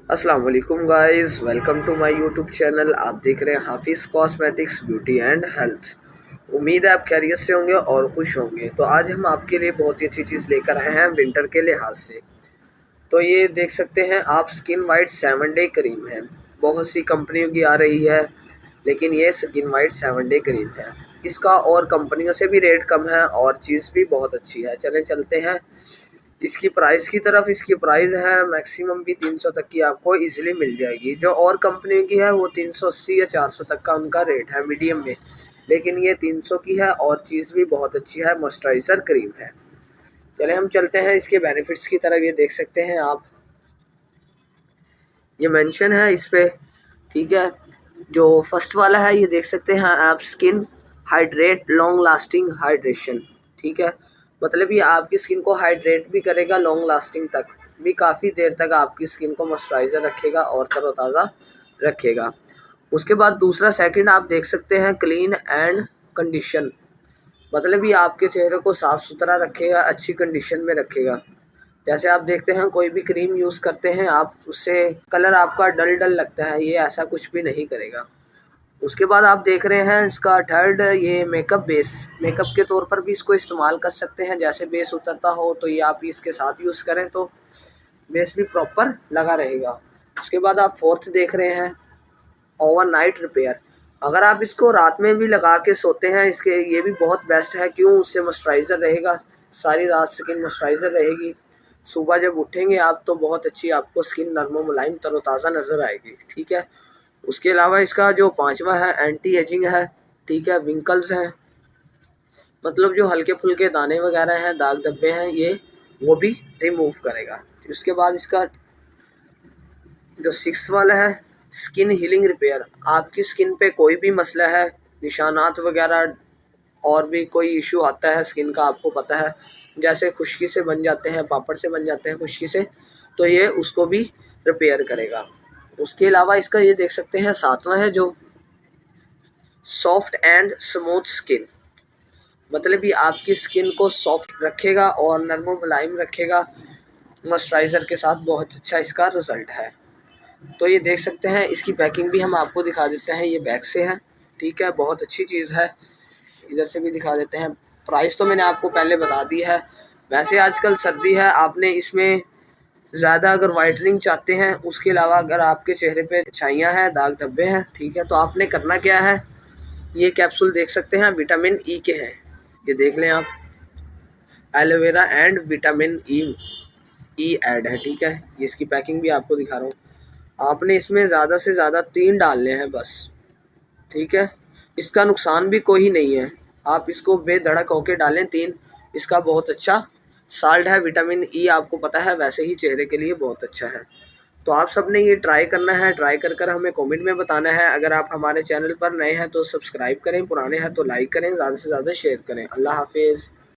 अस्सलाम वालेकुम guys, welcome to my YouTube channel. आप देख रहे हैं हाफिज़ कॉस्मेटिक्स ब्यूटी एंड हेल्थ। उम्मीद है आप खैरियत से होंगे और खुश होंगे। तो आज हम आपके लिए बहुत ही अच्छी चीज़ लेकर आए हैं विंटर के लिहाज से। तो ये देख सकते हैं आप, स्किन वाइट 7 डे क्रीम है। बहुत सी कंपनियों की आ रही है, लेकिन ये स्किन वाइट 7 डे क्रीम है। इसका और कंपनियों से भी रेट कम है और चीज़ भी बहुत अच्छी है। चलें चलते हैं इसकी प्राइस की तरफ। इसकी प्राइस है मैक्सिमम भी 300 तक की आपको इजीली मिल जाएगी। जो और कंपनी की है वो 380 या 400 तक का उनका रेट है मीडियम में, लेकिन ये 300 की है और चीज़ भी बहुत अच्छी है। मॉइस्चराइज़र क्रीम है। चले हम चलते हैं इसके बेनिफिट्स की तरफ। ये देख सकते हैं आप, ये मेंशन है इस पे, ठीक है। जो फर्स्ट वाला है ये देख सकते हैं आप, skin hydrate long lasting hydration, ठीक है। मतलब ये आपकी स्किन को हाइड्रेट भी करेगा, लॉन्ग लास्टिंग तक भी, काफ़ी देर तक आपकी स्किन को मॉइस्चराइज़र रखेगा और तरोताज़ा रखेगा। उसके बाद दूसरा सेकंड आप देख सकते हैं, क्लीन एंड कंडीशन। मतलब ये आपके चेहरे को साफ़ सुथरा रखेगा, अच्छी कंडीशन में रखेगा। जैसे आप देखते हैं कोई भी क्रीम यूज़ करते हैं आप, उससे कलर आपका डल डल लगता है, ये ऐसा कुछ भी नहीं करेगा। उसके बाद आप देख रहे हैं इसका थर्ड, ये मेकअप बेस। मेकअप के तौर पर भी इसको इस्तेमाल कर सकते हैं। जैसे बेस उतरता हो तो ये आप इसके साथ यूज़ करें तो बेस भी प्रॉपर लगा रहेगा। उसके बाद आप फोर्थ देख रहे हैं, ओवरनाइट रिपेयर। अगर आप इसको रात में भी लगा के सोते हैं, इसके ये भी बहुत बेस्ट है। क्यों? उससे मॉइस्चराइज़र रहेगा, सारी रात स्किन मॉइस्चराइज़र रहेगी। सुबह जब उठेंगे आप तो बहुत अच्छी आपको स्किन नरम मुलायम तरोताज़ा नज़र आएगी, ठीक है। उसके अलावा इसका जो पांचवा है, एंटी एजिंग है, ठीक है। विंकल्स हैं, मतलब जो हल्के फुल्के दाने वगैरह हैं, दाग धब्बे हैं, ये वो भी रिमूव करेगा। उसके बाद इसका जो सिक्स वाला है, स्किन हीलिंग रिपेयर। आपकी स्किन पे कोई भी मसला है, निशानात वगैरह और भी कोई इशू आता है स्किन का, आपको पता है, जैसे खुश्की से बन जाते हैं, पापड़ से बन जाते हैं खुश्की से, तो ये उसको भी रिपेयर करेगा। उसके अलावा इसका ये देख सकते हैं सातवां है, जो सॉफ्ट एंड स्मूथ स्किन। मतलब ये आपकी स्किन को सॉफ्ट रखेगा और नरम मुलायम रखेगा मॉइस्चराइज़र के साथ। बहुत अच्छा इसका रिज़ल्ट है। तो ये देख सकते हैं, इसकी पैकिंग भी हम आपको दिखा देते हैं। ये बैग से है, ठीक है, बहुत अच्छी चीज़ है। इधर से भी दिखा देते हैं। प्राइस तो मैंने आपको पहले बता दी है। वैसे आजकल सर्दी है, आपने इसमें ज़्यादा अगर वाइटनिंग चाहते हैं, उसके अलावा अगर आपके चेहरे पे छाइयाँ हैं, दाग धब्बे हैं, ठीक है, तो आपने करना क्या है, ये कैप्सूल देख सकते हैं विटामिन ई के हैं। ये देख लें आप, aloe vera and vitamin E add है, ठीक है। ये इसकी पैकिंग भी आपको दिखा रहा हूँ। आपने इसमें ज़्यादा से ज़्यादा 3 डालने हैं बस, ठीक है। इसका नुकसान भी कोई नहीं है, आप इसको बेधड़क होके डालें 3। इसका बहुत अच्छा साल्ट है, विटामिन ई आपको पता है वैसे ही चेहरे के लिए बहुत अच्छा है। तो आप सब ने ये ट्राई करना है। ट्राई कर कर हमें कमेंट में बताना है। अगर आप हमारे चैनल पर नए हैं तो सब्सक्राइब करें, पुराने हैं तो लाइक करें, ज़्यादा से ज़्यादा शेयर करें। अल्लाह हाफिज़।